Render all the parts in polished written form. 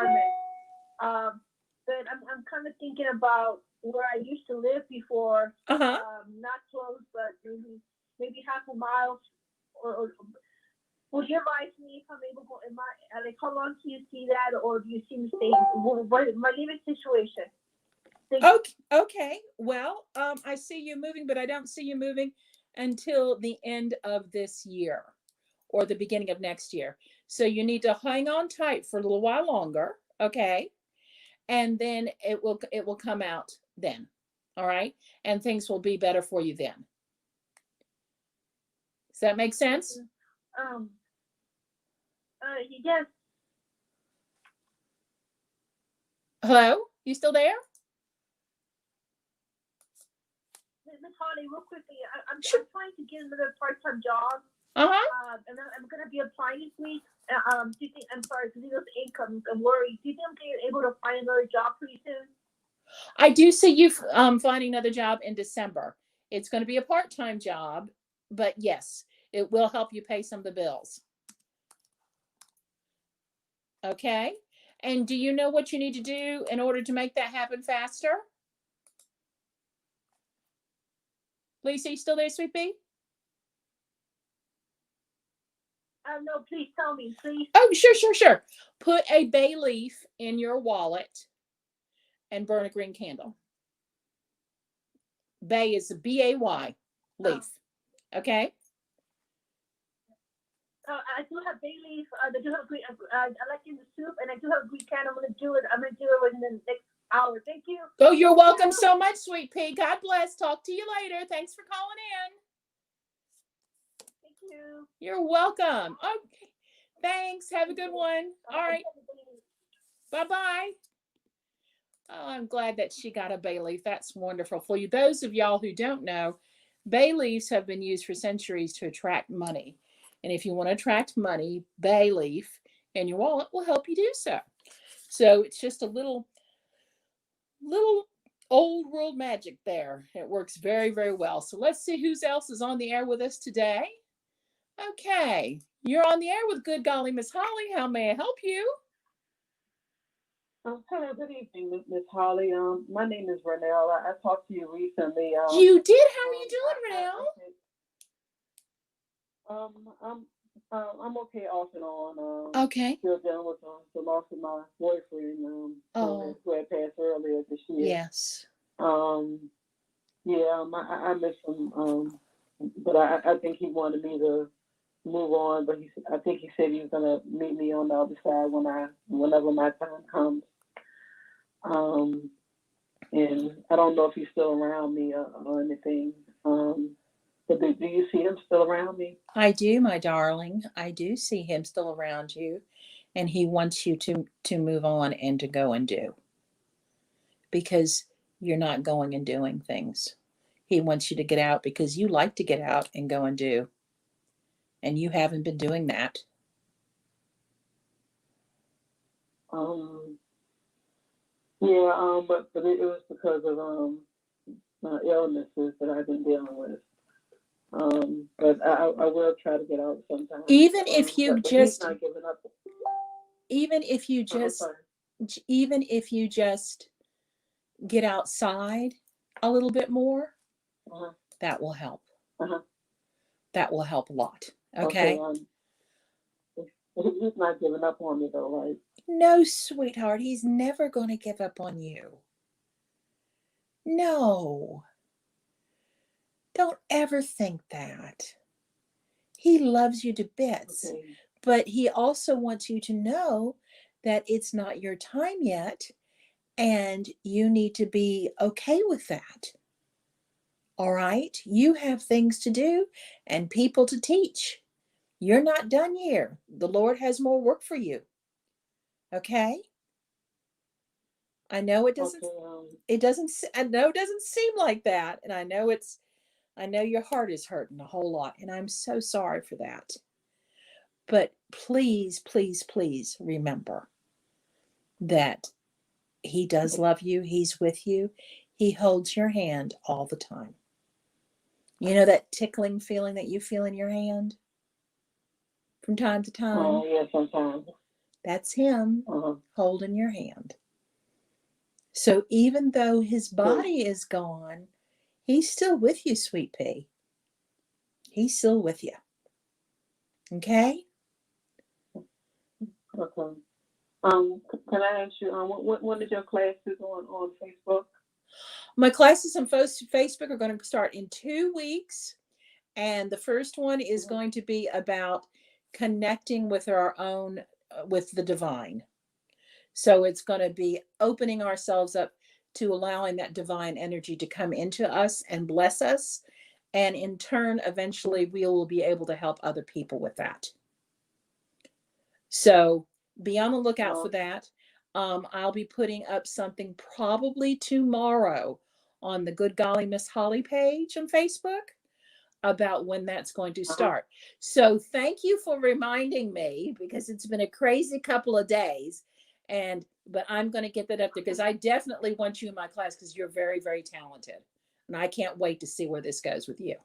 apartment. But I'm kind of thinking about where I used to live before. Uh-huh. Not close, but maybe half a mile. Or would you advise me if I'm able to go? Like, how long do you see that, or do you see me staying? What my living situation? Thank you. Okay. Okay. Well, I see you moving, but I don't see you moving until the end of this year or the beginning of next year. So you need to hang on tight for a little while longer, okay? And then it will come out then. All right? And things will be better for you then. Does that make sense? Um. Yes, Hello? You still there? Miss Holly, real quickly, Sure. I'm trying to get another part-time job. Uh-huh. And I'm gonna be applying this week. Do you think? I'm sorry, because of income, I'm worried. Do you think I'm gonna be able to find another job pretty soon? I do see you finding another job in December. It's going to be a part-time job, but yes, it will help you pay some of the bills. Okay? And do you know what you need to do in order to make that happen faster? Lisa, you still there, sweet pea? No, please tell me, please. Oh, sure, sure, sure. Put a bay leaf in your wallet and burn a green candle. Bay is a B-A-Y Oh. leaf. Okay? I do have bay leaf. I do have green. I like in the soup, and I do have green can. I'm gonna do it. I'm gonna do it within the next hour. Thank you. Oh, you're Thank welcome you. so much, sweet pea. God bless. Talk to you later. Thanks for calling in. Thank you. You're welcome. Okay. Thanks. Have a good one. All right. Bye-bye. Oh, I'm glad that she got a bay leaf. That's wonderful. For you, those of y'all who don't know, bay leaves have been used for centuries to attract money. And if you want to attract money, bay leaf in your wallet will help you do so. So it's just a little old world magic there. It works very, very well. So let's see who else is on the air with us today. Okay. You're on the air with Good Golly Miss Holly. How may I help you? Hello, good evening, Miss Holly. My name is Renelle. I talked to you recently. You did? How are you doing, I Renelle? think, I'm I'm okay off and on. Okay. Still dealing with the loss of my boyfriend. Oh, who had passed earlier this year. yes. Um, yeah, I miss him. But I think he wanted me to move on. But I think he said he was gonna meet me on the other side whenever my time comes. Um, and I don't know if he's still around me or anything. But do you see him still around me? I do, my darling. I do see him still around you, and he wants you to move on and to go and do because you're not going and doing things. He wants you to get out because you like to get out and go and do, and you haven't been doing that. Um, yeah, but it was because of illnesses that I've been dealing with. But I will try to get out sometime. Even if you But he's just, not giving up. even if you I'm just, sorry. even if you just get outside a little bit more, Uh-huh. that will help. Uh-huh. That will help a lot. Okay. Okay. He's not giving up on me though, right? No, sweetheart, he's never going to give up on you. No, don't ever think that. He loves you to bits, Okay. but he also wants you to know that it's not your time yet and you need to be okay with that. All right? You have things to do and people to teach. You're not done here. The Lord has more work for you. Okay? I know Okay. I know it doesn't seem like that, and I know your heart is hurting a whole lot, and I'm so sorry for that. But please, please, please remember that he does love you. He's with you. He holds your hand all the time. You know that tickling feeling that you feel in your hand from time to time? Yeah, sometimes. That's him Uh-huh. holding your hand. So even though his body is gone, he's still with you, sweet pea. He's still with you. Okay? Okay. Can I ask you, when is your classes on Facebook? My classes on Facebook are going to start in 2 weeks. And the first one is going to be about connecting with our own, with the divine. So it's going to be opening ourselves up to allowing that divine energy to come into us and bless us. And in turn, eventually, we will be able to help other people with that. So be on the lookout for that. I'll be putting up something probably tomorrow on the Good Golly Miss Holly page on Facebook about when that's going to start. So thank you for reminding me, because it's been a crazy couple of days. But I'm going to get that up there, because I definitely want you in my class, because you're very, very talented. And I can't wait to see where this goes with you.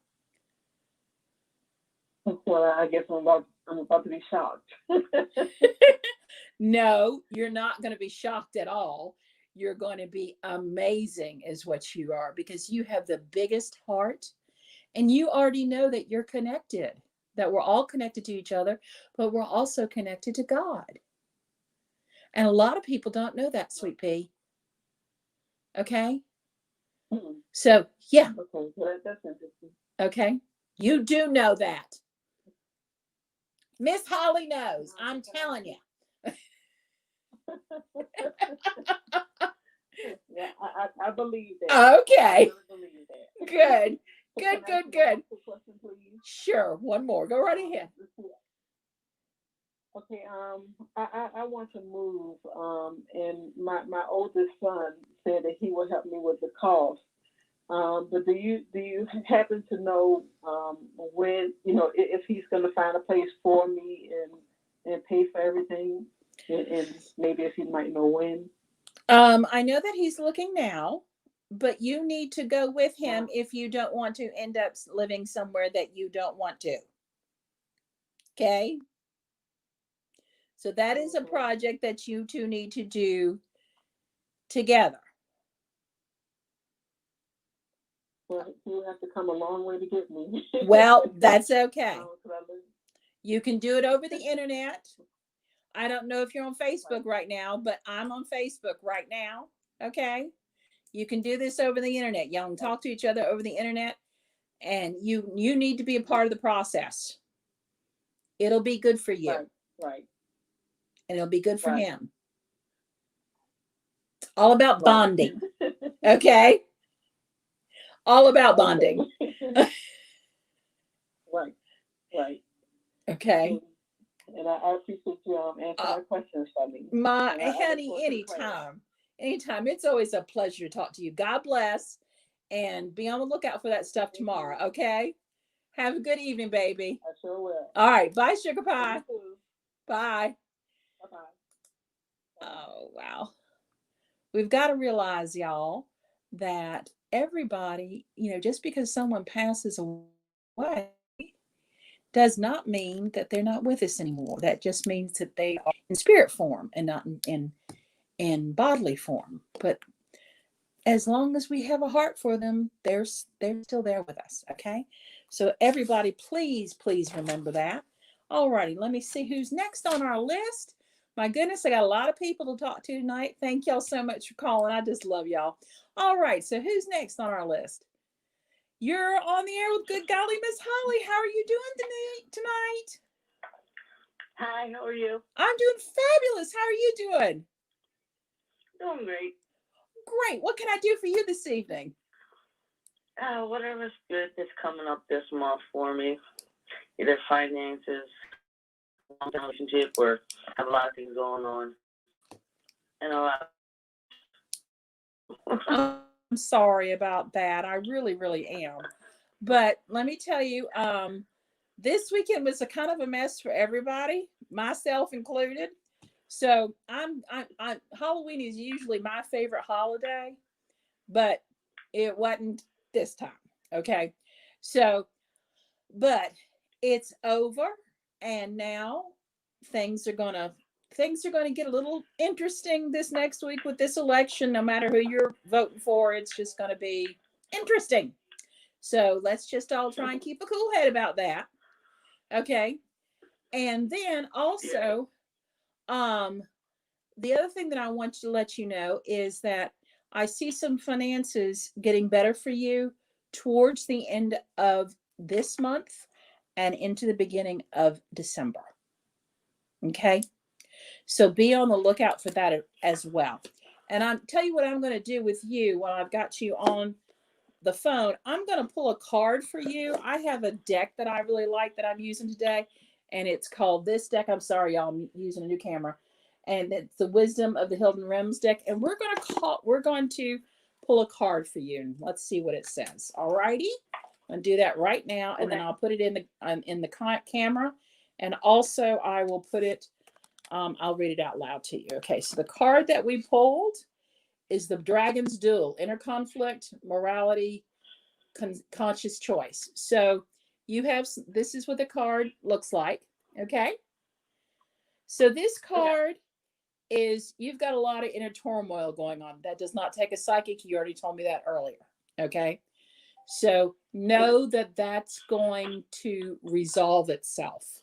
Well, I guess I'm about to be shocked. No, you're not going to be shocked at all. You're going to be amazing, is what you are, because you have the biggest heart, and you already know that you're connected, that we're all connected to each other, but we're also connected to God. And a lot of people don't know that, sweet pea. Okay? So, yeah. Okay, well, that's interesting. Okay? You do know that. Miss Holly knows. I'm telling you. Yeah, I believe that. Okay. I believe that. Good. Good, good, good. Question, please? Sure. One more. Go right ahead. Okay, I want to move, and my oldest son said that he would help me with the cost. But do you happen to know when, if he's going to find a place for me and pay for everything, and maybe if he might know when? I know that he's looking now, but you need to go with him if you don't want to end up living somewhere that you don't want to. Okay? So that is a project that you two need to do together. Well, you have to come a long way to get me. Well, that's okay. You can do it over the internet. I don't know if you're on Facebook right now, but I'm on Facebook right now. Okay? You can do this over the internet. Y'all can talk to each other over the internet, and you need to be a part of the process. It'll be good for you. Right. And it'll be good for him. All about bonding. Okay? All about bonding. Right. Okay. And I appreciate you answering my questions for me. My honey, anytime. Anytime. It's always a pleasure to talk to you. God bless. And be on the lookout for that stuff tomorrow. Okay? Have a good evening, baby. I sure will. All right. Bye, sugar pie. Bye. Bye-bye. Oh, wow. We've got to realize, y'all, that everybody, just because someone passes away does not mean that they're not with us anymore. That just means that they are in spirit form and not in bodily form. But as long as we have a heart for them, they're still there with us. Okay. So everybody, please remember that. All righty. Let me see who's next on our list. My goodness, I got a lot of people to talk to tonight. Thank y'all so much for calling. I just love y'all. All right. So who's next on our list? You're on the air with Good Golly Miss Holly. How are you doing tonight? Hi, how are you? I'm doing fabulous. How are you doing? Doing great. Great. What can I do for you this evening? Whatever's good that's coming up this month for me. Either finances, relationship, or I have a lot of things going on. And a lot. I'm sorry about that. I really, really am. But let me tell you, this weekend was a kind of a mess for everybody, myself included. So I'm Halloween is usually my favorite holiday, but it wasn't this time. Okay. So, but it's over, and now things are gonna things are going to get a little interesting this next week with this election. No matter who you're voting for, it's just going to be interesting. So let's just all try and keep a cool head about that. Okay. And then also, the other thing that I want to let you know is that I see some finances getting better for you towards the end of this month and into the beginning of December. Okay. So be on the lookout for that as well. And I'll tell you what I'm going to do with you while I've got you on the phone. I'm going to pull a card for you. I have a deck that I really like that I'm using today, and it's called this deck. I'm sorry, y'all, I'm using a new camera, and it's the Wisdom of the Hidden Realms deck. And we're going to pull a card for you. Let's see what it says. All righty, I'm going to do that right now, and then I'll put it in the camera, and also I will put it. I'll read it out loud to you. Okay, so the card that we pulled is the Dragon's Duel, Inner Conflict, Morality, Conscious Choice. So you have, this is what the card looks like. Okay. So this card is, you've got a lot of inner turmoil going on. That does not take a psychic. You already told me that earlier. Okay. So know that that's going to resolve itself.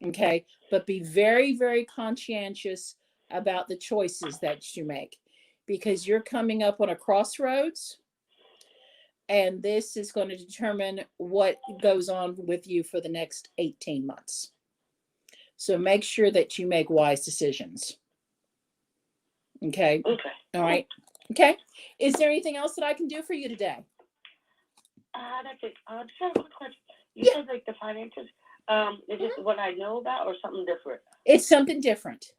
Okay. But be very, very conscientious about the choices that you make, because you're coming up on a crossroads, and this is going to determine what goes on with you for the next 18 months. So make sure that you make wise decisions. Okay. Okay. All right. Okay. Is there anything else that I can do for you today? That's it. Just have a quick question. You said like the finances. Is it what I know about or something different? It's something different.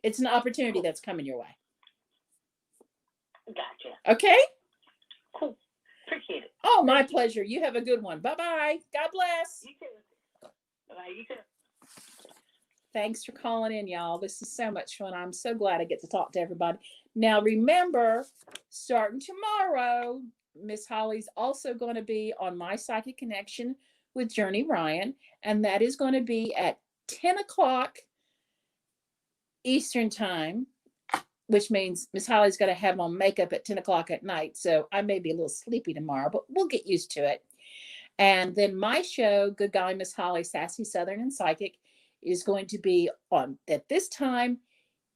It's an opportunity that's coming your way. Gotcha. Okay. Cool. Appreciate it. Oh, my pleasure. You have a good one. Bye-bye. God bless. You too. Bye. You too. Thanks for calling in, y'all. This is so much fun. I'm so glad I get to talk to everybody. Now, remember, starting tomorrow, Miss Holly's also going to be on My Psychic Connection with Journey Ryan, and that is going to be at 10 o'clock Eastern time, which means Miss Holly's got to have on makeup at 10 o'clock at night. So I may be a little sleepy tomorrow, but we'll get used to it. And then my show, Good Golly Miss Holly, Sassy Southern and Psychic, is going to be on at this time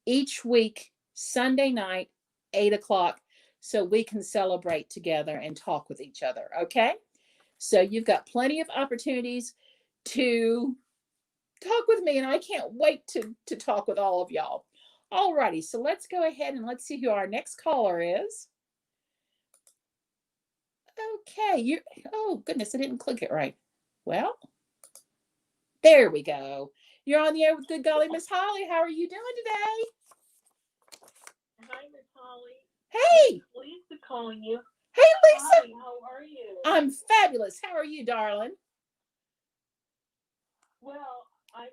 each week, Sunday night, 8 o'clock, so we can celebrate together and talk with each other. Okay. So you've got plenty of opportunities to talk with me, and I can't wait to talk with all of y'all. All righty, so let's go ahead and let's see who our next caller is. Okay, oh goodness, I didn't click it right. Well, there we go. You're on the air with Good Golly Miss Holly. How are you doing today? Hi, Miss Holly. Hey. Lisa calling you. Hey, Lisa. Hi, how are you? I'm fabulous. How are you, darling? Well, I'm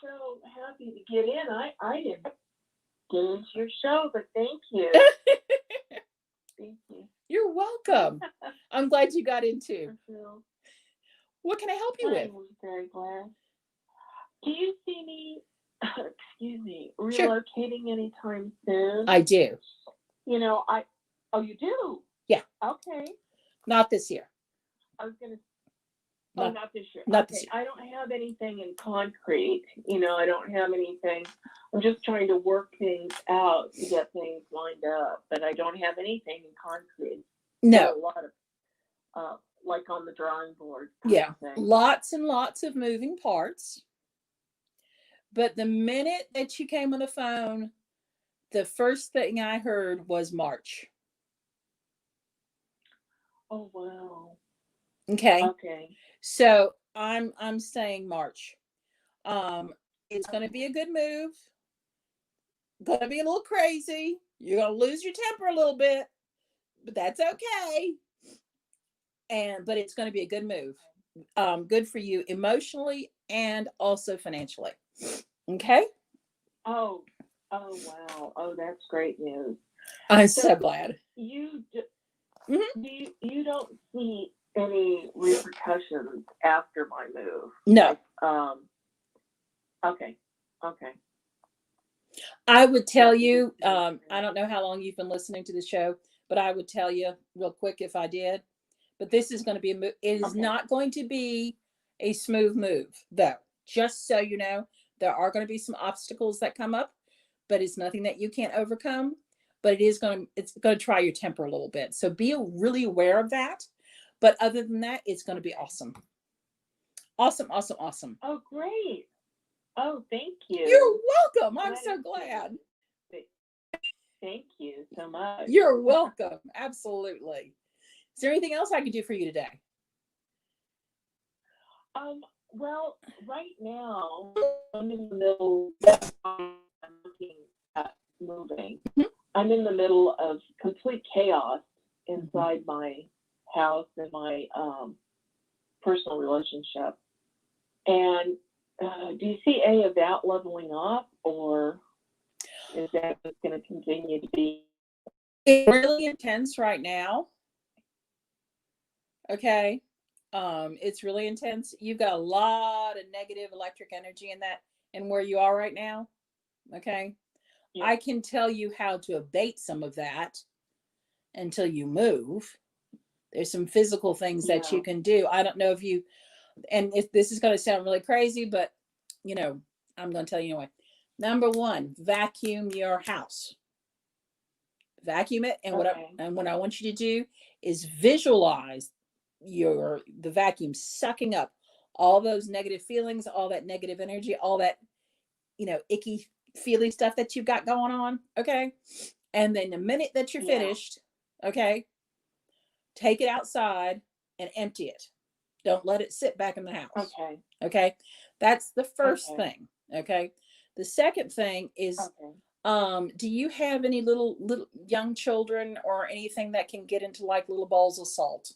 so happy to get in. I didn't get into your show, but thank you. Thank you. You're welcome. I'm glad you got into. What can I help you with? I was very glad. Do you see me, excuse me, Sure. relocating anytime soon? I do. You know, oh, you do? Yeah. Okay. Not this year. I was going to, not this year. Not okay. this year. I don't have anything in concrete. You know, I don't have anything. I'm just trying to work things out to get things lined up, but I don't have anything in concrete. No. A lot of, like on the drawing board. Yeah. Lots and lots of moving parts. But the minute that you came on the phone, the first thing I heard was March. Oh, wow. Okay. Okay. So I'm saying March. It's going to be a good move. Going to be a little crazy. You're going to lose your temper a little bit, but that's okay. But it's going to be a good move. Good for you emotionally and also financially. Okay. Oh wow. Oh, that's great news. I'm so glad. You Mm-hmm. you don't see any repercussions after my move? No. Okay. Okay. I would tell you, I don't know how long you've been listening to the show, but I would tell you real quick if I did. But this is going to be it is Okay. not going to be a smooth move, though. Just so you know, there are going to be some obstacles that come up, but it's nothing that you can't overcome. But it's going to try your temper a little bit. So be really aware of that. But other than that, it's going to be awesome. Awesome, awesome, awesome. Oh, great. Oh, thank you. You're welcome. I'm That so is glad. Thank you so much. You're welcome. Absolutely. Is there anything else I can do for you today? Well, right now I'm in the middle. I'm looking at moving. Mhm. I'm in the middle of complete chaos inside my house and my personal relationship. And do you see any of that leveling off, or is that just going to continue to be? It's really intense right now. Okay. It's really intense. You've got a lot of negative electric energy in that and where you are right now. Okay. Yeah. I can tell you how to abate some of that until you move. There's some physical things that you can do. I don't know if you, and if this is going to sound really crazy, but you know, I'm going to tell you anyway. Number one, vacuum your house. Vacuum it, and what I want you to do is visualize the vacuum sucking up all those negative feelings, all that negative energy, all that icky feely stuff that you've got going on. Okay. And then the minute that you're finished, okay, take it outside and empty it. Don't let it sit back in the house. Okay. Okay. That's the first thing. Okay. The second thing is, do you have any little young children or anything that can get into like little bowls of salt?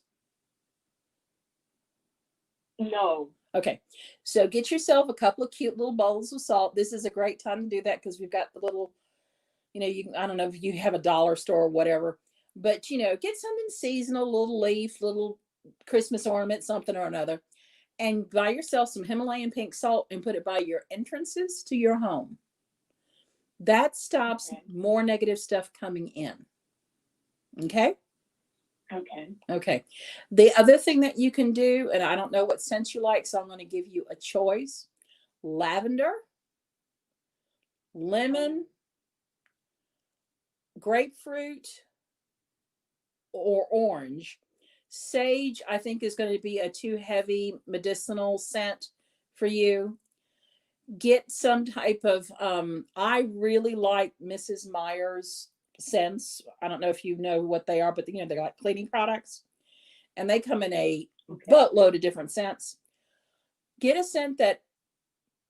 No. Okay. So get yourself a couple of cute little bowls of salt. This is a great time to do that because we've got the little, I don't know if you have a dollar store or whatever, but get something seasonal, little leaf, little Christmas ornament, something or another, and buy yourself some Himalayan pink salt and put it by your entrances to your home. That stops more negative stuff coming in. Okay. Okay. The other thing that you can do, and I don't know what scent you like, so I'm going to give you a choice: lavender, lemon, grapefruit, or orange. Sage, I think, is going to be a too heavy medicinal scent for you. Get some type of, I really like Mrs. Meyer's scents. I don't know if you know what they are, but they're like cleaning products, and they come in a boatload of different scents. Get a scent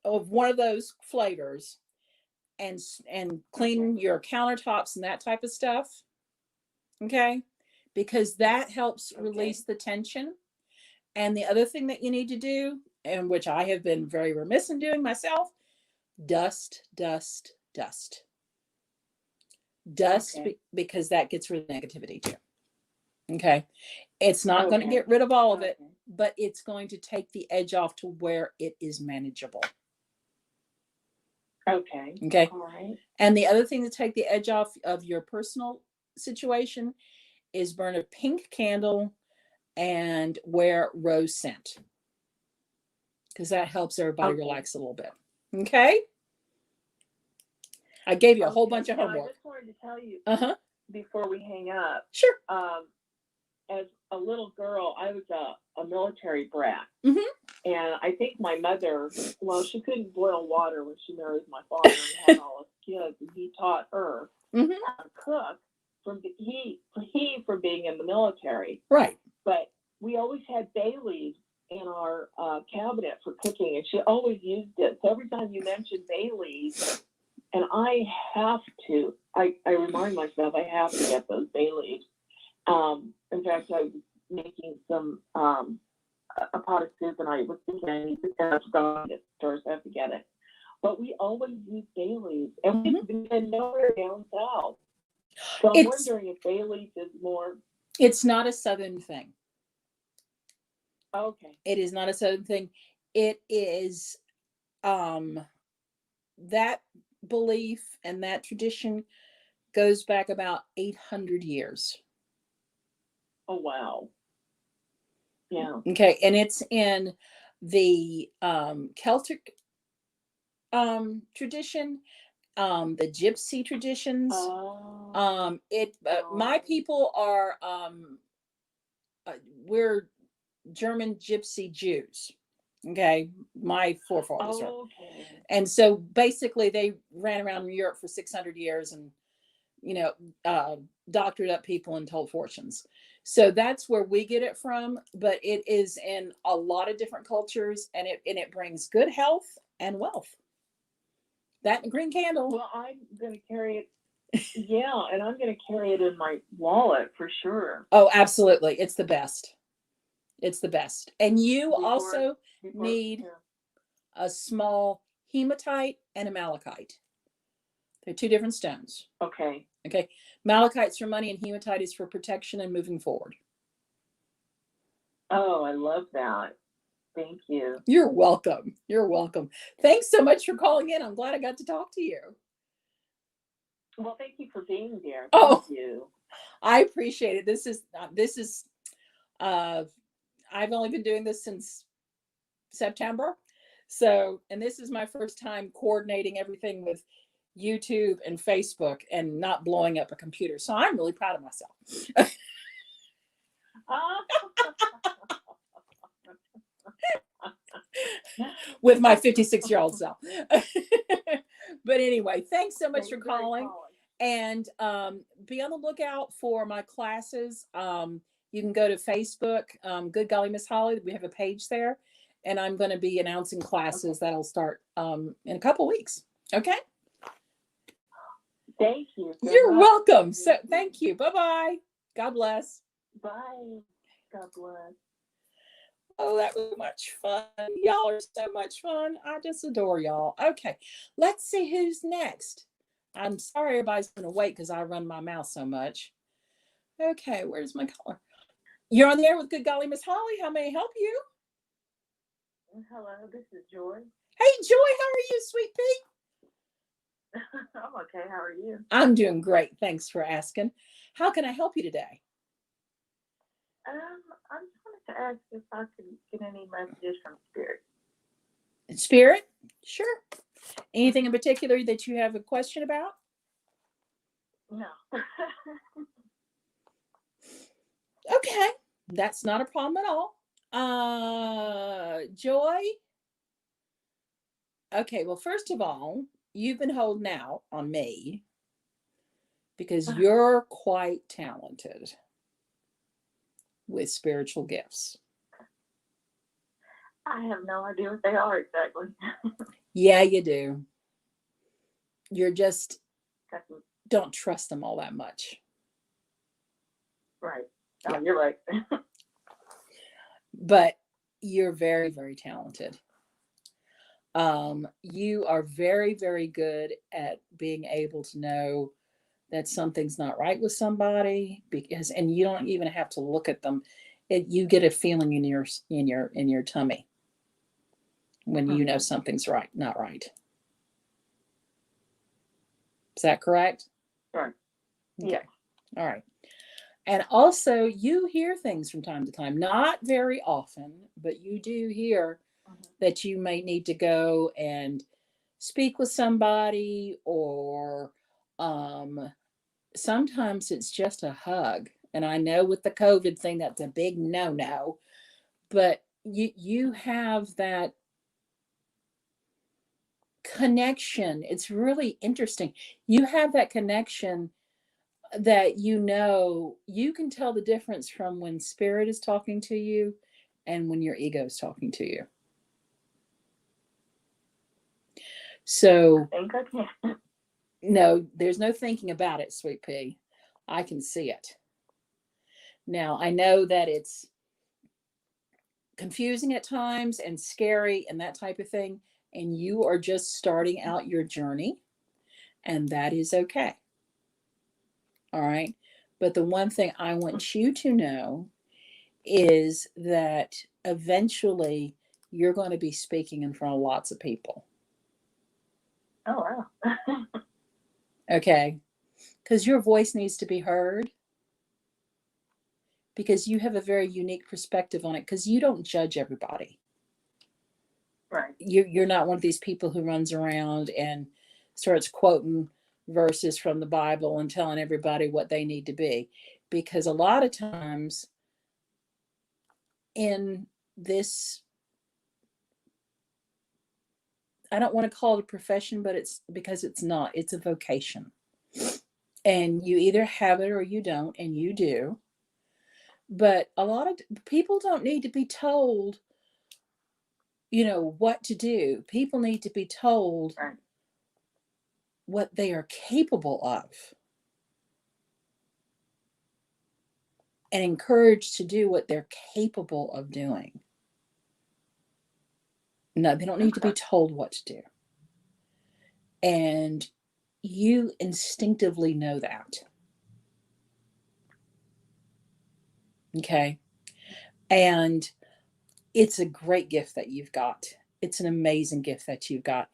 of one of those flavors and clean your countertops and that type of stuff. Okay. Because that helps release the tension. And the other thing that you need to do, and which I have been very remiss in doing myself, dust, dust, dust. Dust, because that gets rid of negativity too. Okay. It's not going to get rid of all of it, but it's going to take the edge off to where it is manageable. Okay. All right. And the other thing to take the edge off of your personal situation is burn a pink candle and wear rose scent, because that helps everybody relax a little bit. Okay. I gave you a whole bunch of homework. I just wanted to tell you before we hang up. Sure. As a little girl, I was a military brat. Mm-hmm. And I think my mother, she couldn't boil water when she married my father and had all his kids, and he taught her how to cook from being in the military. Right. But we always had bay leaves in our cabinet for cooking, and she always used it. So every time you mention bay leaves, and I remind myself I have to get those bay leaves. In fact, I was making some a pot of soup, and I was thinking I need to get it at the store, so I have to get it. But we always use bay leaves, and we've been nowhere down south. So I'm wondering if bay leaf is more. It's not a southern thing. Okay. It is not a southern thing. It is that belief and that tradition goes back about 800 years. Oh, wow. Yeah. Okay. And it's in the Celtic tradition, the Gypsy traditions. Oh. My people are, we're German Gypsy Jews. Okay. My forefathers are. Okay. And so basically they ran around Europe for 600 years and, you know, doctored up people and told fortunes. So that's where we get it from, but it is in a lot of different cultures, and it brings good health and wealth. That and green candle. Well, I'm going to carry it. Yeah, and I'm going to carry it in my wallet for sure. Oh, absolutely. It's the best. It's the best. And you also need a small hematite and a malachite. They're two different stones. Okay. Okay. Malachite's for money and hematite is for protection and moving forward. Oh, I love that. Thank you. You're welcome. You're welcome. Thanks so much for calling in. I'm glad I got to talk to you. Well, thank you for being there. Oh, Thank you. I appreciate it. This is I've only been doing this since September. So, and this is my first time coordinating everything with YouTube and Facebook and not blowing up a computer. So I'm really proud of myself. With my 56-year-old self. But anyway, thanks so much for calling. And be on the lookout for my classes. You can go to Facebook, Good Golly Miss Holly. We have a page there. And I'm going to be announcing classes that'll start in a couple weeks. Okay? Thank you. You're welcome. So thank you. Bye-bye. God bless. Bye. God bless. Oh, that was much fun. Y'all are so much fun. I just adore y'all. Okay, let's see who's next. I'm sorry everybody's going to wait because I run my mouth so much. Okay, where's my caller? You're on the air with Good Golly Miss Holly. How may I help you? Hello, this is Joy. Hey, Joy, how are you, sweet pea? I'm okay. How are you? I'm doing great. Thanks for asking. How can I help you today? I just wanted to ask if I could get any messages from Spirit. Spirit? Sure. Anything in particular that you have a question about? No. Okay, that's not a problem at all. Joy? Okay, well, first of all, you've been holding out on me because you're quite talented with spiritual gifts. I have no idea what they are exactly. Yeah, you do. You're just don't trust them all that much. Right. Oh, yeah. You're right. But you're very, very talented. You are very, very good at being able to know that something's not right with somebody and you don't even have to look at them. You get a feeling in your tummy when you know something's not right. Is that correct? Right. Okay. Yeah. All right. And also, you hear things from time to time, not very often, but you do hear that you may need to go and speak with somebody, or sometimes it's just a hug. And I know with the COVID thing, that's a big no-no, but you have that connection. It's really interesting. You have that connection that you can tell the difference from when spirit is talking to you and when your ego is talking to you. So I think I can. No, there's no thinking about it, sweet pea. I can see it. Now, I know that it's confusing at times and scary and that type of thing, and you are just starting out your journey, and that is okay. All right. But the one thing I want you to know is that eventually you're going to be speaking in front of lots of people. Oh, wow. Okay. Because your voice needs to be heard, because you have a very unique perspective on it, because you don't judge everybody. Right. You're not one of these people who runs around and starts quoting verses from the Bible and telling everybody what they need to be. Because a lot of times in this, I don't want to call it a profession, but it's because it's not, it's a vocation. And you either have it or you don't, and you do. But a lot of people don't need to be told, what to do. People need to be told Right. what they are capable of and encouraged to do what they're capable of doing. No, they don't need to be told what to do. And you instinctively know that. Okay. And it's a great gift that you've got. It's an amazing gift that you've got.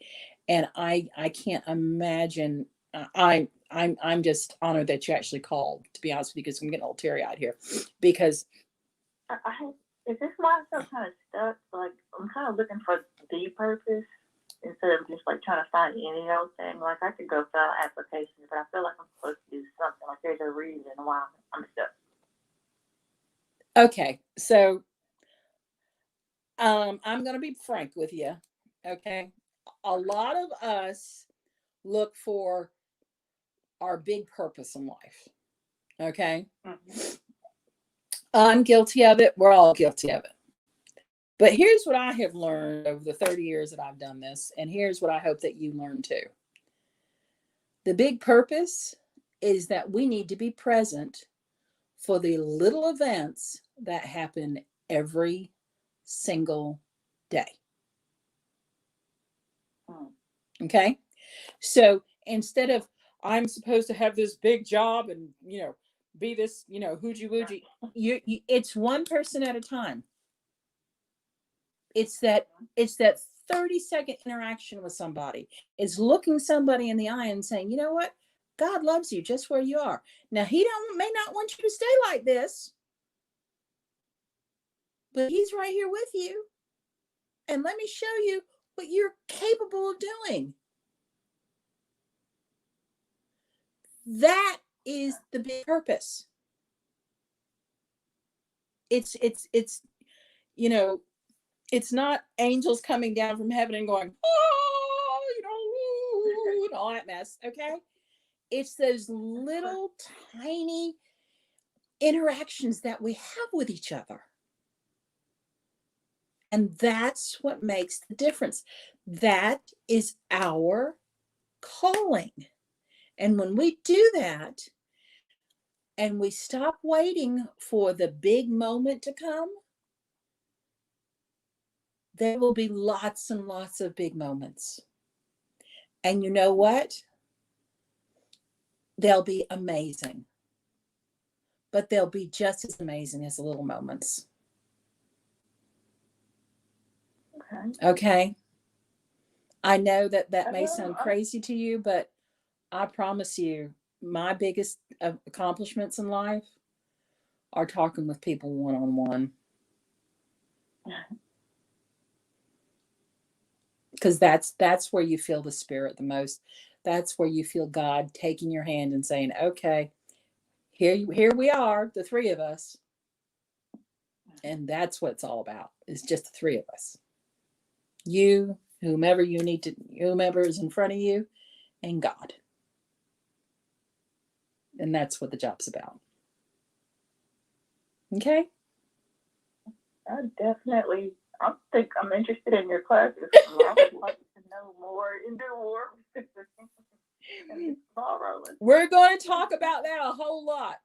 And I can't imagine. I'm just honored that you actually called, to be honest with you, because I'm getting a little teary-eyed here. Because Is this mindset kind of stuck? Like, I'm kind of looking for the purpose instead of just like trying to find any old thing. Like, I could go fill out applications, but I feel like I'm supposed to do something. Like, there's a reason why I'm stuck. okay, so I'm going to be frank with you. Okay, a lot of us look for our big purpose in life. Okay, I'm guilty of it. We're all guilty of it. But here's what I have learned over the 30 years that I've done this, and here's what I hope that you learn too. The big purpose is that we need to be present for the little events that happen every single day. Okay? So instead of, I'm supposed to have this big job and, be this, hoogie woogie, it's one person at a time. It's that 30-second interaction with somebody. It's looking somebody in the eye and saying, you know what? God loves you just where you are. Now, he may not want you to stay like this, but he's right here with you. And let me show you what you're capable of doing. That is the big purpose. It's it's not angels coming down from heaven and going, and all that mess. Okay. It's those little tiny interactions that we have with each other. And that's what makes the difference. That is our calling. And when we do that, and we stop waiting for the big moment to come, there will be lots and lots of big moments. And you know what? They'll be amazing. But they'll be just as amazing as the little moments. Okay? I know that may sound crazy to you, but I promise you, my biggest accomplishments in life are talking with people one-on-one. Because that's where you feel the spirit the most. That's where you feel God taking your hand and saying, okay, here we are, the three of us. And that's what it's all about. It's just the three of us. You, whomever is in front of you, and God. And that's what the job's about. Okay? I think I'm interested in your classes. I would like to know more and do more. We're going to talk about that a whole lot.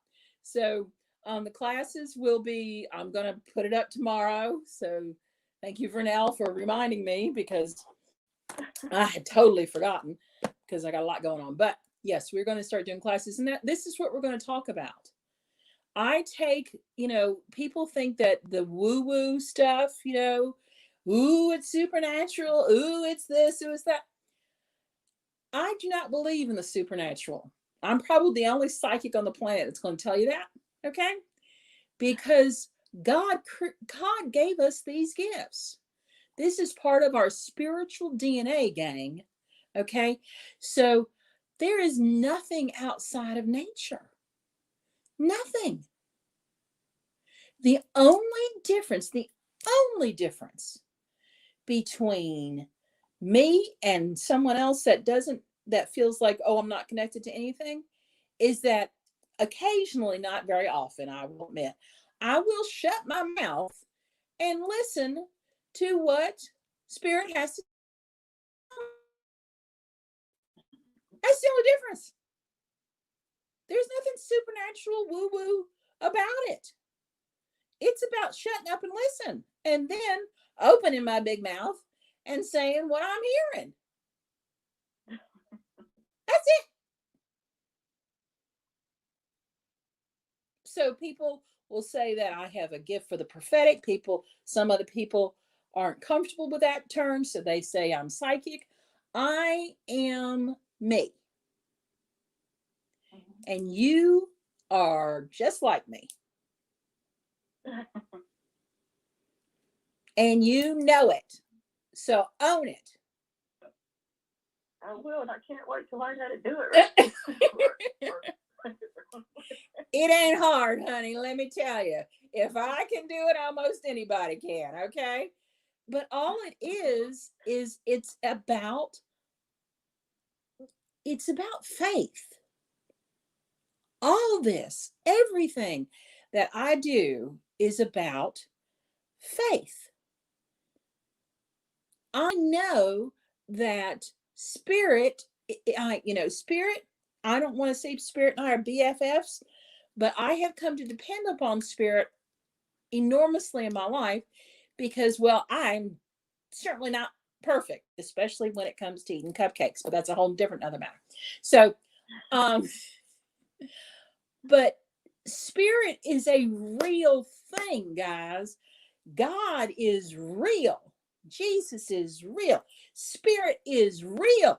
So the classes will be, I'm going to put it up tomorrow. So thank you, Vernell, for reminding me, because I had totally forgotten, because I got a lot going on. But yes, we're going to start doing classes, and this is what we're going to talk about. I take, people think that the woo-woo stuff, ooh, it's supernatural, ooh, it's this, ooh, it's that. I do not believe in the supernatural. I'm probably the only psychic on the planet that's going to tell you that. Okay? Because God gave us these gifts. This is part of our spiritual DNA, gang. Okay? So there is nothing outside of nature. Nothing. The only difference between me and someone else that feels like, oh, I'm not connected to anything, is that occasionally, not very often, I will admit, I will shut my mouth and listen to what spirit has to. That's the only difference. There's nothing supernatural woo-woo about it. It's about shutting up and listen, and then opening my big mouth and saying what I'm hearing. That's it. So people will say that I have a gift for the prophetic. Some other people aren't comfortable with that term, so they say I'm psychic. I am me. And you are just like me. And you know it. So own it. I will, and I can't wait to learn how to do it. Right? It ain't hard, honey. Let me tell you. If I can do it, almost anybody can. Okay. But all it is it's about faith. All this, everything that I do is about faith. I know that spirit, spirit, I don't want to say spirit and I are BFFs, but I have come to depend upon spirit enormously in my life because, well, I'm certainly not perfect, especially when it comes to eating cupcakes, but that's a whole different other matter. So, but spirit is a real thing, guys. God is real. Jesus is real. Spirit is real.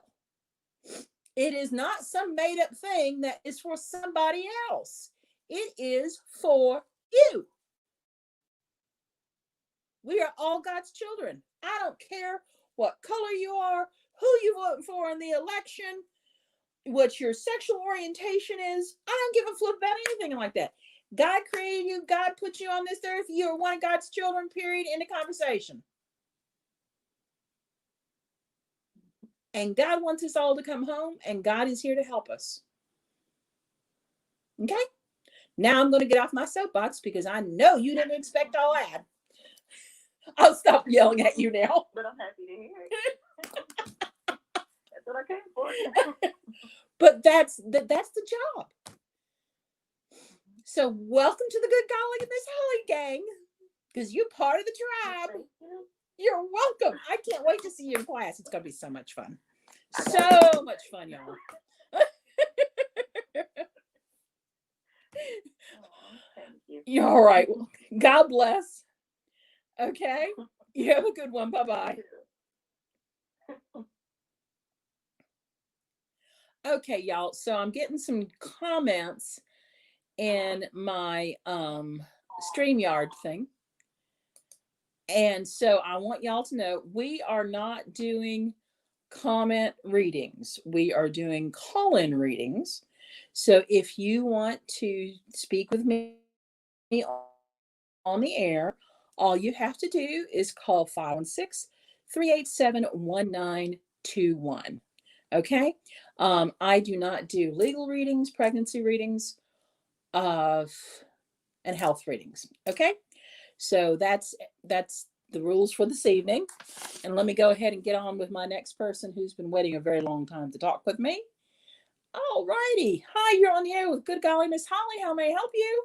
It is not some made up thing that is for somebody else. It is for you. We are all God's children. I don't care what color you are, who you vote for in the election, what your sexual orientation is. I don't give a flip about anything like that. God created you. God put you on this earth. You are one of God's children, period. End of conversation. And God wants us all to come home, and God is here to help us. Okay? Now I'm going to get off my soapbox because I know you didn't expect all that. I'll stop yelling at you now. But I'm happy to hear it. That's what I came for. But that's the job. So welcome to the Good Golly and Miss Holly gang, because you're part of the tribe. You're welcome. I can't wait to see you in class. It's going to be so much fun. So much fun, y'all. Thank you. You're all right. God bless. Okay. You have a good one. Bye-bye. Okay, y'all. So I'm getting some comments in my StreamYard thing. And so I want y'all to know we are not doing comment readings. We are doing call-in readings. So if you want to speak with me on the air, all you have to do is call 516-387-1921. Okay? I do not do legal readings, pregnancy readings, and health readings. Okay? So that's the rules for this evening. And let me go ahead and get on with my next person who's been waiting a very long time to talk with me. All righty. Hi, you're on the air with Good Golly Miss Holly. How may I help you?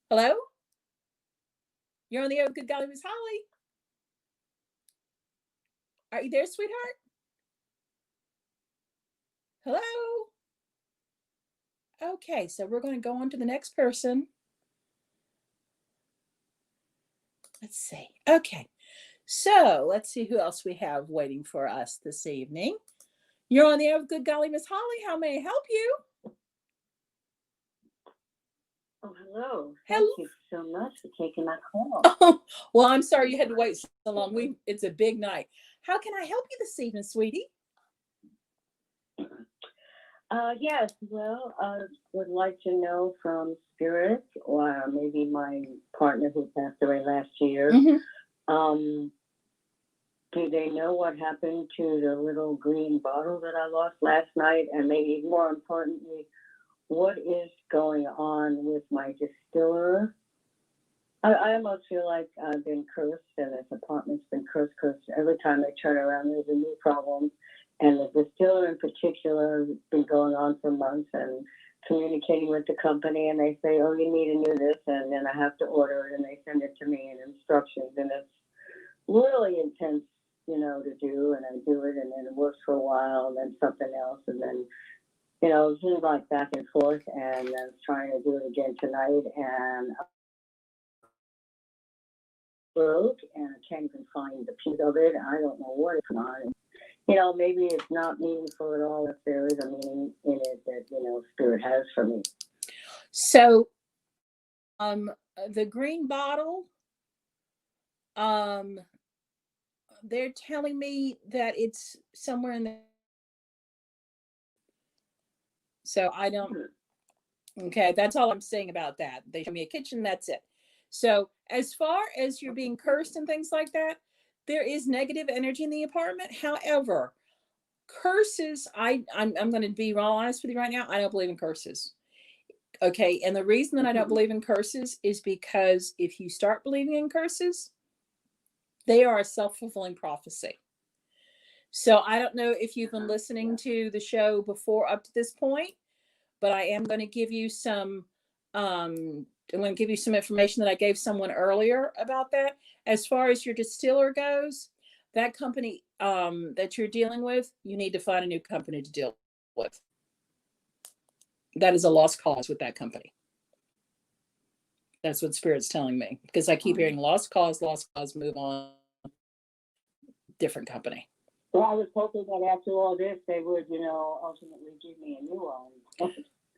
Hello? You're on the air with Good Golly Miss Holly. Are you there, sweetheart? Hello? Okay, so we're going to go on to the next person. Let's see. Okay. So let's see who else we have waiting for us this evening. You're on the air with Good Golly Miss Holly. How may I help you? Oh, hello. Hello. Thank you so much for taking my call. Oh, well, I'm sorry you had to wait so long. It's a big night. How can I help you this evening, sweetie? Yes, well, I would like to know from Spirit, or maybe my partner who passed away last year, Mm-hmm. do they know what happened to the little green bottle that I lost last night? And maybe more importantly, what is going on with my distiller? I almost feel like I've been cursed, and this apartment's been cursed because every time I turn around, there's a new problem. And the distiller in particular has been going on for months and communicating with the company, and they say, oh, you need to do this, and then I have to order it, and they send it to me in instructions, and it's really intense, to do, and I do it, and then it works for a while, and then something else, and then, it's just like back and forth, and I was trying to do it again tonight, and broke, and I can't even find the piece of it. I don't know what it's on. Maybe it's not meaningful at all if there is a meaning in it that, Spirit has for me. So, the green bottle, they're telling me that it's somewhere in the. So I don't. Okay, that's all I'm saying about that. They show me a kitchen, that's it. So as far as you're being cursed and things like that, there is negative energy in the apartment. However, curses, I'm going to be real honest with you right now. I don't believe in curses. Okay, and the reason that I don't believe in curses is because if you start believing in curses, they are a self-fulfilling prophecy. So I don't know if you've been listening to the show before up to this point, but I am going to give you some information that I gave someone earlier about that. As far as your distiller goes, that company that you're dealing with, you need to find a new company to deal with. That is a lost cause with that company. That's what Spirit's telling me, because I keep hearing lost cause, move on, different company. Well, I was hoping that after all this, they would, ultimately give me a new one.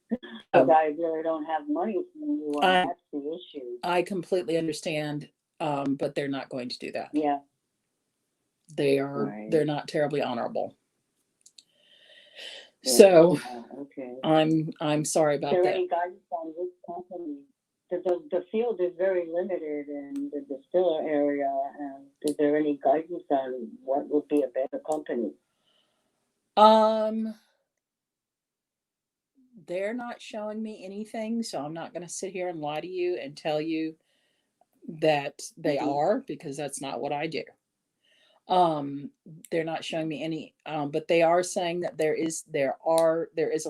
Because I really don't have money for a new one. That's the issue. I completely understand, but they're not going to do that. Yeah. They're not terribly honorable. Yeah. So okay. I'm sorry about that. Is there any guidance on this company? The field is very limited in the distiller area. And is there any guidance on what would be a better company? They're not showing me anything, so I'm not going to sit here and lie to you and tell you that they are, because that's not what I do. They're not showing me any, but they are saying that there is a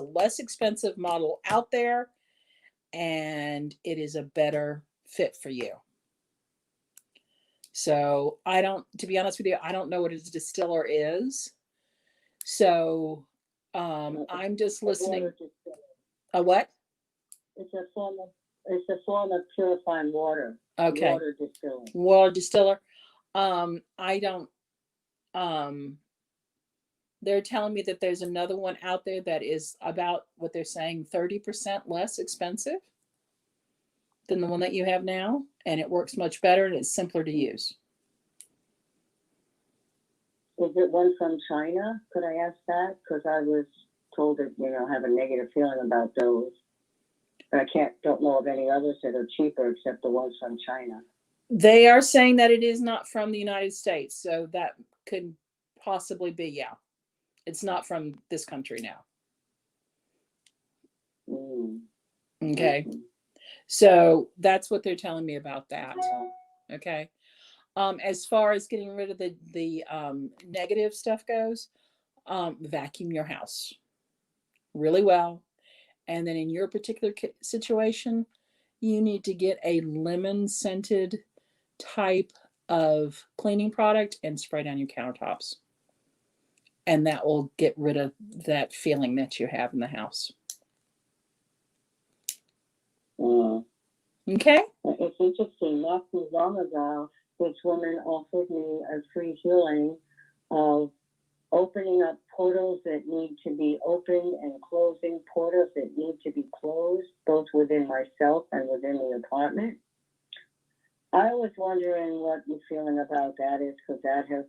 less expensive model out there, and it is a better fit for you. So to be honest with you, I don't know what a distiller is. So I'm just listening. A what? It's a form of purifying water. Okay. Water distiller. Water distiller. They're telling me that there's another one out there that is about what they're saying 30% less expensive than the one that you have now, and it works much better and it's simpler to use. Is it one from China? Could I ask that? Because I was told that, I have a negative feeling about those. But I don't know of any others that are cheaper except the ones from China. They are saying that it is not from the United States, so that could possibly be, yeah. It's not from this country now. Okay. Mm-hmm. So that's what they're telling me about that. Okay. As far as getting rid of the negative stuff goes, vacuum your house really well. And then in your particular situation, you need to get a lemon scented type of cleaning product and spray down your countertops. And that will get rid of that feeling that you have in the house. Okay? It's interesting. Not too long ago, this woman offered me a free healing of opening up portals that need to be opened and closing portals that need to be closed, both within myself and within the apartment. I was wondering what your feeling about that is, because that has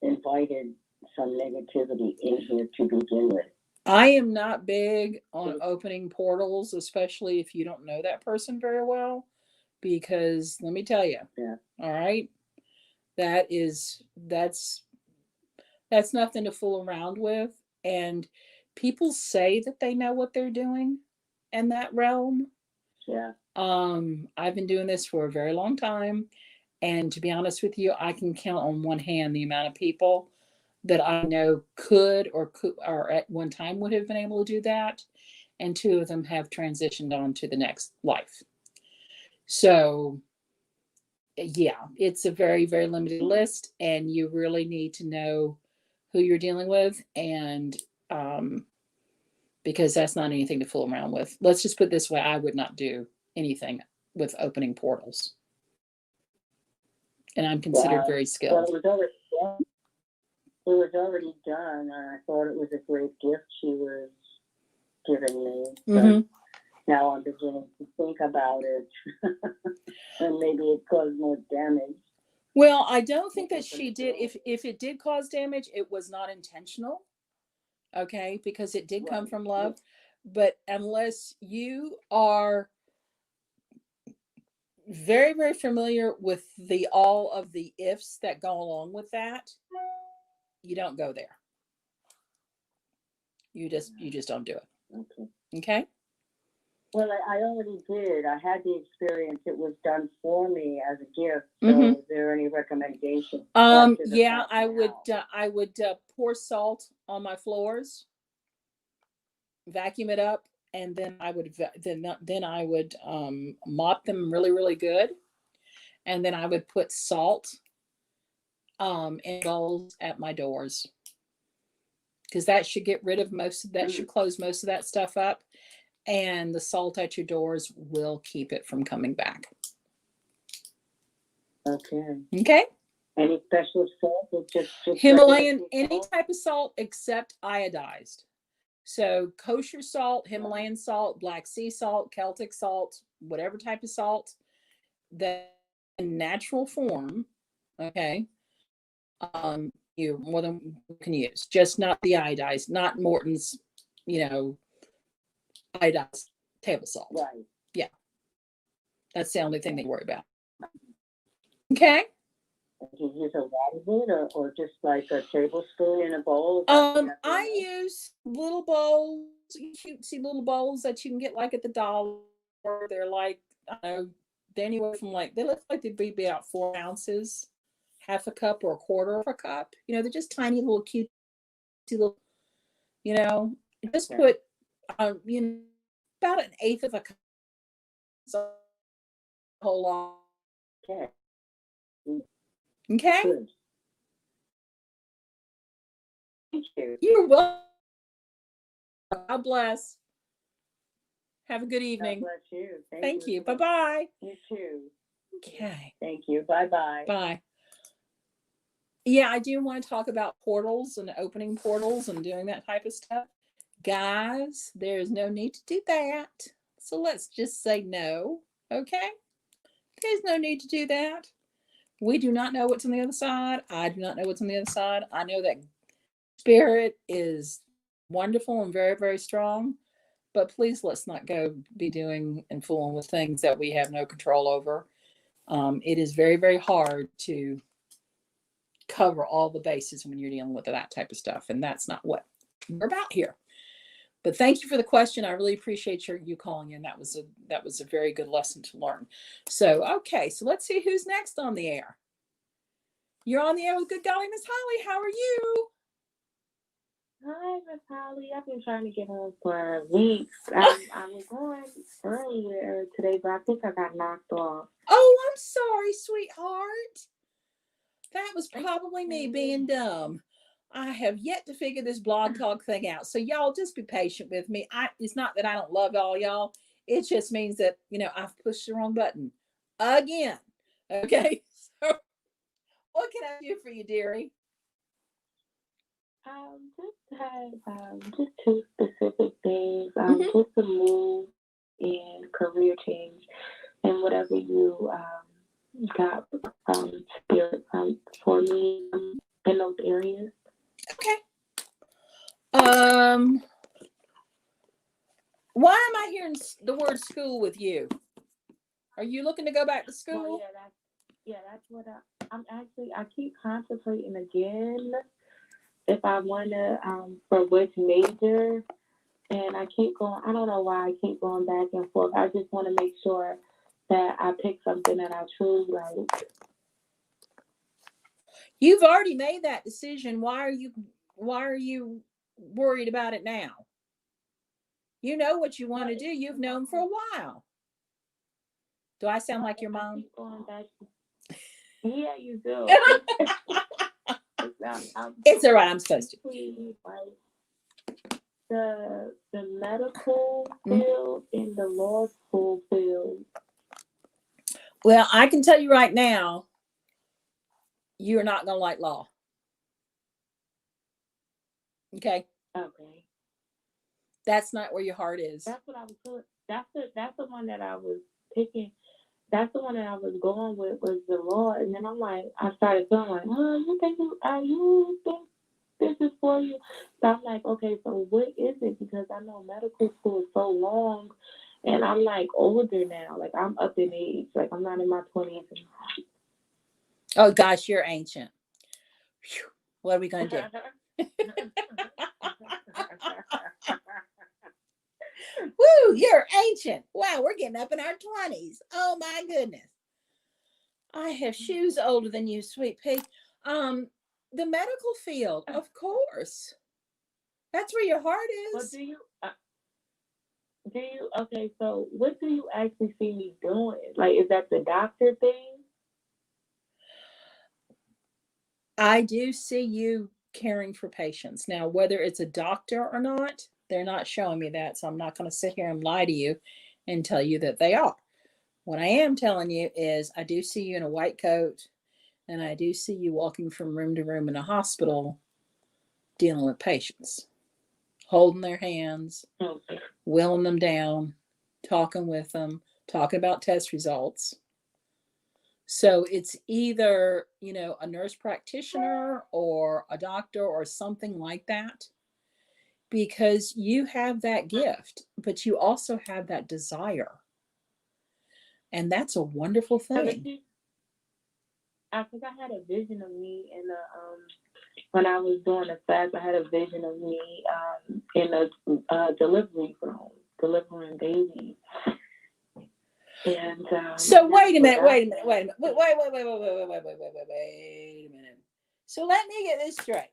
invited some negativity in here to begin with. I am not big on opening portals, especially if you don't know that person very well, because let me tell you, all right, that's nothing to fool around with. And people say that they know what they're doing in that realm. Yeah. I've been doing this for a very long time, and to be honest with you, I can count on one hand the amount of people that I know could or at one time would have been able to do that, and two of them have transitioned on to the next life. So yeah, it's a very, very limited list, and you really need to know who you're dealing with, and because that's not anything to fool around with. Let's just put it this way, I would not do anything with opening portals. And I'm considered very skilled. Well, it was already done, and I thought it was a great gift she was giving me. But now I'm beginning to think about it, and maybe it caused more damage. Well, I don't think that she did. If it did cause damage, it was not intentional. Okay, because it did come from love. But unless you are very, very familiar with all of the ifs that go along with that, you don't go there. You just don't do it. Okay. Well, I already did. I had the experience. It was done for me as a gift. So, is there any recommendation? Yeah, I would pour salt on my floors, vacuum it up, and then I would mop them really, really good, and then I would put salt in bowls at my doors, because that should get rid of should close most of that stuff up, and the salt at your doors will keep it from coming back. Okay. Any special salt? Just Himalayan, any type of salt except iodized. So kosher salt, Himalayan salt, Black Sea salt, Celtic salt, whatever type of salt that in natural form, okay, you more than can use, just not the iodized, not Morton's, iodized table salt. Right. Yeah. That's the only thing they worry about. Okay. Do you use a lot of it, or just like a tablespoon in a bowl? I use little bowls, cutesy little bowls that you can get like at the dollar. They're like, I don't know, they're anywhere from they look like they'd be about 4 ounces, half a cup or a quarter of a cup. They're just tiny little cutesy little, just put, about an eighth of a cup. A whole lot. Okay. Good. Thank you. You're welcome. God bless. Have a good evening. God bless you. Thank you. Bye-bye. You too. Okay. Thank you. Bye-bye. Bye. Yeah, I do want to talk about portals and opening portals and doing that type of stuff. Guys, there's no need to do that. So let's just say no. Okay? There's no need to do that. We do not know what's on the other side. I do not know what's on the other side. I know that spirit is wonderful and very, very strong. But please, let's not go be doing and fooling with things that we have no control over. It is very, very hard to cover all the bases when you're dealing with that type of stuff. And that's not what we're about here. But thank you for the question. I really appreciate you calling in. That was a very good lesson to learn. So, okay. So let's see who's next on the air. You're on the air with Good Golly, Miss Holly. How are you? Hi, Miss Holly. I've been trying to get on for weeks. I was on earlier today, but I think I got knocked off. Oh, I'm sorry, sweetheart. That was probably me being dumb. I have yet to figure this blog talk thing out. So y'all just be patient with me. It's not that I don't love all y'all. It just means that, I've pushed the wrong button again. Okay. What can I do for you, dearie? Just had just two specific things. Mhm. Just a move and career change, and whatever you got spirit for me in those areas. Okay. Why am I hearing the word school with you? Are you looking to go back to school? Well, that's what I keep contemplating again if I want to for which major, and I keep going. I don't know why I keep going back and forth. I just want to make sure that I pick something that I truly like. You've already made that decision. Why are you worried about it now? You know what you want to do. You've known for a while. Do I sound like your I mom? keep going back. Yeah, you do. It's all right. I'm supposed to. Like the medical field and the law school field. Well, I can tell you right now, you're not going to like law. Okay. Okay. That's not where your heart is. That's what I was doing. That's the one that I was picking. That's the one that I was going with was the law, and then I'm like, I started feeling like, oh, you think this is for you? So I'm like, okay, so what is it? Because I know medical school is so long, and I'm like older now. Like I'm up in age. Like I'm not in my 20s. Oh gosh, you're ancient. Whew. What are we going to do? Woo, you're ancient. Wow, we're getting up in our 20s. Oh my goodness. I have shoes older than you, sweet pea. The medical field, of course. That's where your heart Well, is. do you? Okay, so what do you actually see me doing? Like, is that the doctor thing? I do see you caring for patients. Now, whether it's a doctor or not, they're not showing me that. So I'm not going to sit here and lie to you and tell you that they are. What I am telling you is I do see you in a white coat, and I do see you walking from room to room in a hospital dealing with patients, holding their hands, Okay. wheeling them down, talking with them, talking about test results. So it's either, a nurse practitioner or a doctor or something like that, because you have that gift, but you also have that desire. And that's a wonderful thing. I think I had a vision of me in a when I was doing a fast. I had a vision of me in a delivery room, delivering babies. And so wait a minute. So let me get this straight.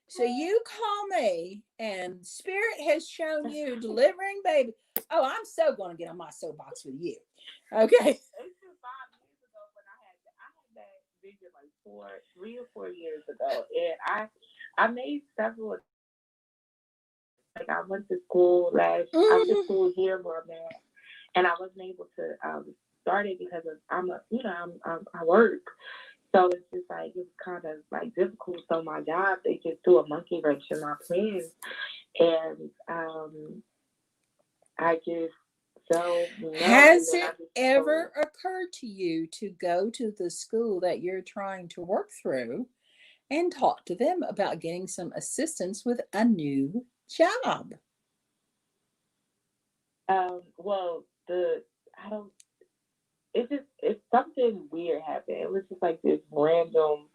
So you call me and Spirit has shown you delivering baby. Oh, I'm so going to get on my soapbox with you. Okay. It's been 5 years ago when I had that vision like 3 or 4 years ago, and I made several. Like I went to school I went to school here where I'm at, and I wasn't able to start it because I work. So it's just like it's kind of like difficult. So my job, they just threw a monkey wrench in my plans, and I just so has it ever occurred to you to go to the school that you're trying to work through and talk to them about getting some assistance with a new job? Well, it's something weird happened. It was just like this random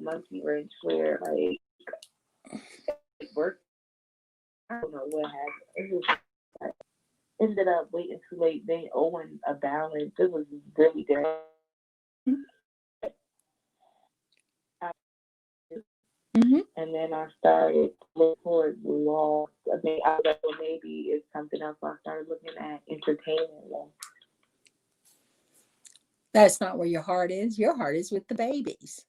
monkey wrench where like it worked. I don't know what happened. It was like, ended up waiting too late. They owing a balance. It was really dirty. Mm-hmm. And then I started looking towards law. I mean, I was like, well, maybe it's something else. I started looking at entertainment law. That's not where your heart is. Your heart is with the babies.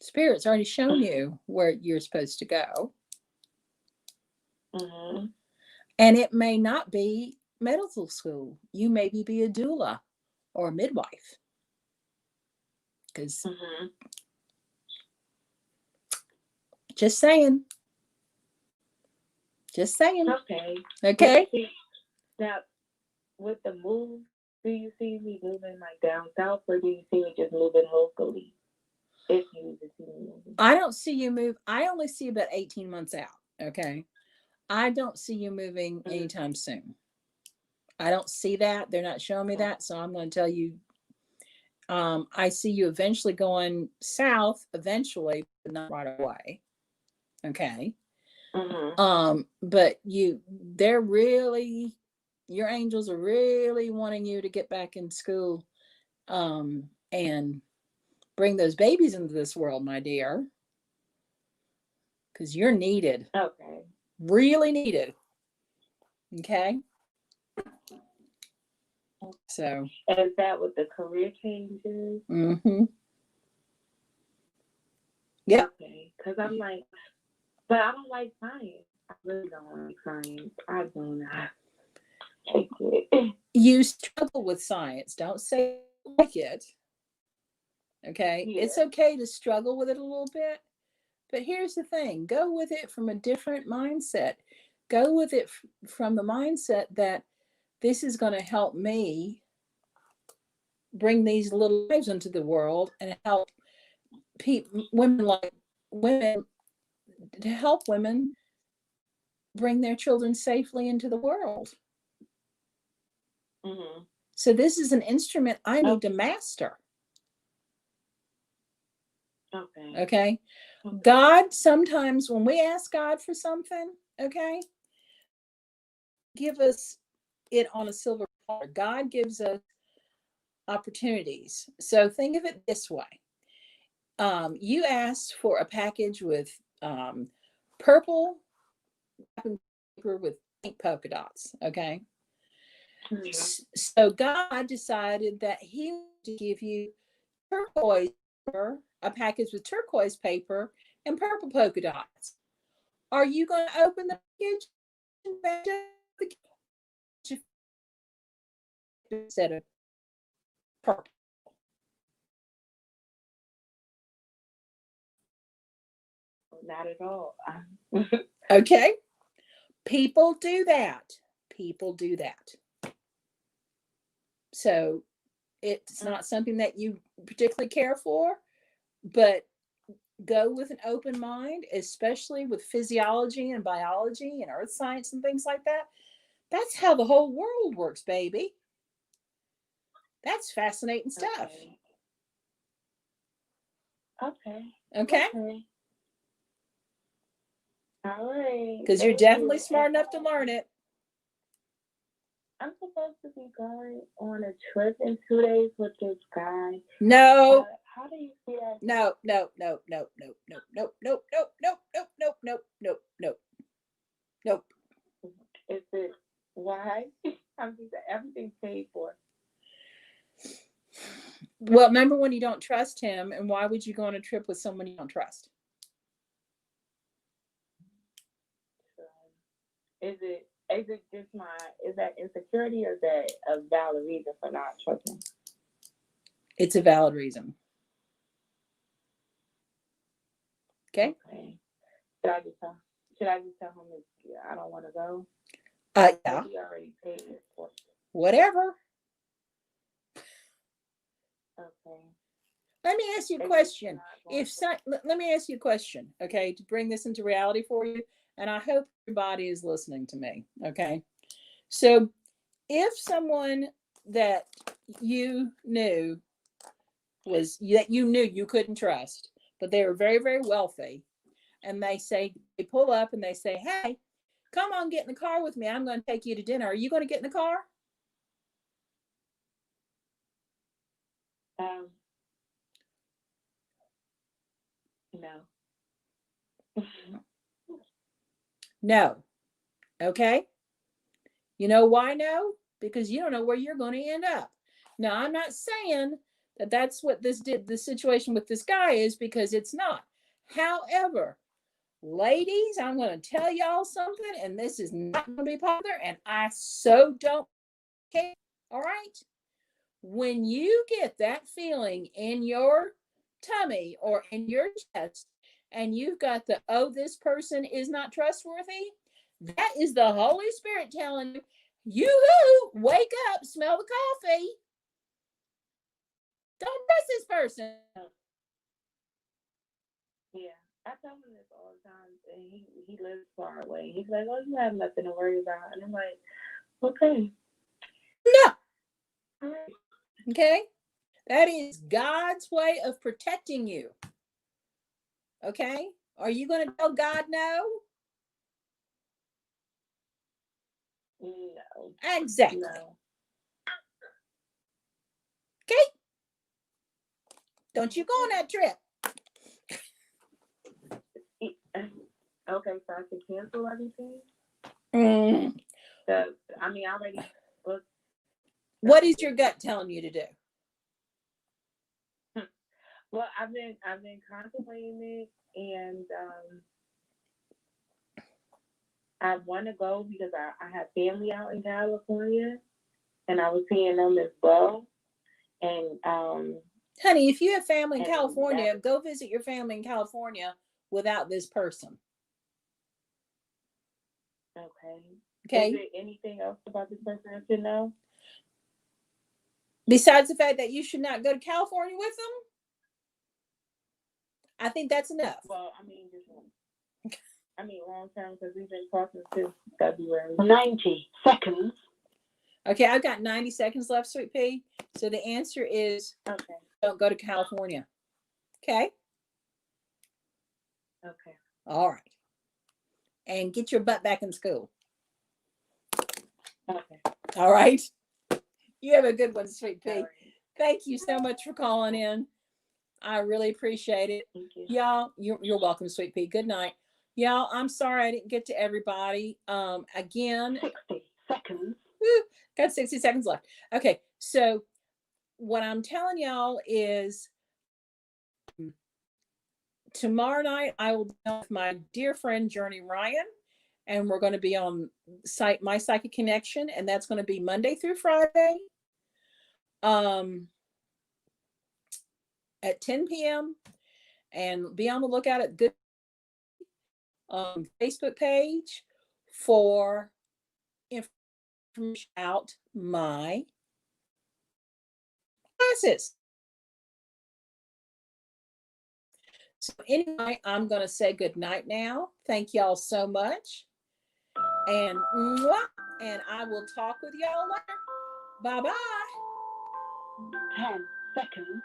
Spirit's already shown you where you're supposed to go. Mm-hmm. And it may not be medical school. You maybe be a doula or a midwife. Because Mm-hmm. just saying. Just saying. Okay. Okay. Now, with the move, do you see me moving like down south, or do you see me just moving locally? If you see me moving. I don't see you move. I only see about 18 months out. Okay. I don't see you moving anytime soon. I don't see that. They're not showing me that. So I'm going to tell you, I see you eventually going south, eventually, but not right away. Okay. But they're really, your angels are really wanting you to get back in school, and bring those babies into this world, my dear, because you're needed. Okay. Really needed. Okay. So. And is that with the career changes? Mm-hmm. Yeah. Okay. Because I'm like, but I don't like science. I really don't like science. I do not like it. You struggle with science. Don't say you like it. Okay. Yeah. It's okay to struggle with it a little bit. But here's the thing, go with it from a different mindset. Go with it from the mindset that this is going to help me bring these little lives into the world and help women to help women bring their children safely into the world. Mm-hmm. So this is an instrument I need to master. Okay. Okay. God, sometimes when we ask God for something, okay, give us it on a silver platter. God gives us opportunities. So think of it this way. You asked for a package with purple paper with pink polka dots, okay? Mm-hmm. So God decided that he would give you turquoise paper, a package with turquoise paper and purple polka dots. Are you going to open the package instead of purple? Not at all. Okay. People do that. People do that. So it's not something that you particularly care for, but go with an open mind, especially with physiology and biology and earth science and things like that. That's how the whole world works, baby. That's fascinating stuff. Okay. Okay? All right. Because you're definitely smart enough to learn it. I'm supposed to be going on a trip in 2 days with this guy. No. How do you see that? No. Nope. Is it why? I'm just everything's paid for. Well, remember when you don't trust him, and why would you go on a trip with someone you don't trust? Is it just is that insecurity, or is that a valid reason for not trusting? It's a valid reason. Okay. Should I just tell him I don't want to go? Yeah. He already paid it for it. Whatever. Okay. Let me ask you a question. Let me ask you a question, okay, to bring this into reality for you. And I hope everybody is listening to me. Okay. So if someone that you knew you couldn't trust, but they were very, very wealthy, and they pull up and they say, hey, come on, get in the car with me. I'm going to take you to dinner. Are you going to get in the car? No. No. Okay. You know why no? Because you don't know where you're going to end up. Now, I'm not saying that that's what the situation with this guy is, because it's not. However, ladies, I'm going to tell y'all something, and this is not going to be popular, and I so don't care. All right. When you get that feeling in your tummy or in your chest, and you've got the, oh, this person is not trustworthy, that is the Holy Spirit telling you, yoo-hoo, wake up, smell the coffee. Don't trust this person. Yeah, I tell him this all the time, and he lives far away. He's like, "Oh, you have nothing to worry about," and I'm like, "Okay, No. all right." Okay? That is God's way of protecting you. Okay? Are you going to tell God no? No, Exactly. no. Okay? Don't you go on that trip. Okay, so I can cancel everything. Mm. I mean, I already booked. What is your gut telling you to do? Well, I've been contemplating it, and I want to go because I have family out in California, and I was seeing them as well. And Honey, if you have family in and California, go visit your family in California without this person. okay. Okay? Is there anything else about this person I should know? Besides the fact that you should not go to California with them, I think that's enough. Well, I mean, long term, because we've been talking since February. 90 seconds. Okay, I've got 90 seconds left, Sweet Pea. So the answer is Okay. don't go to California. Okay? Okay. All right. And get your butt back in school. Okay. All right. You have a good one, Sweet Pea. All right. Thank you so much for calling in. I really appreciate it. Thank you. Y'all, you're welcome, Sweet Pea. Good night. Y'all, I'm sorry I didn't get to everybody. Again, 60 seconds. got 60 seconds left. Okay, so what I'm telling y'all is tomorrow night I will be with my dear friend Journey Ryan, and we're going to be on My Psychic Connection, and that's going to be Monday through Friday at 10 p.m. and be on the lookout at good Facebook page for information about my classes. So anyway, I'm going to say good night now. Thank y'all so much. And I will talk with y'all later. Bye-bye. 10 seconds.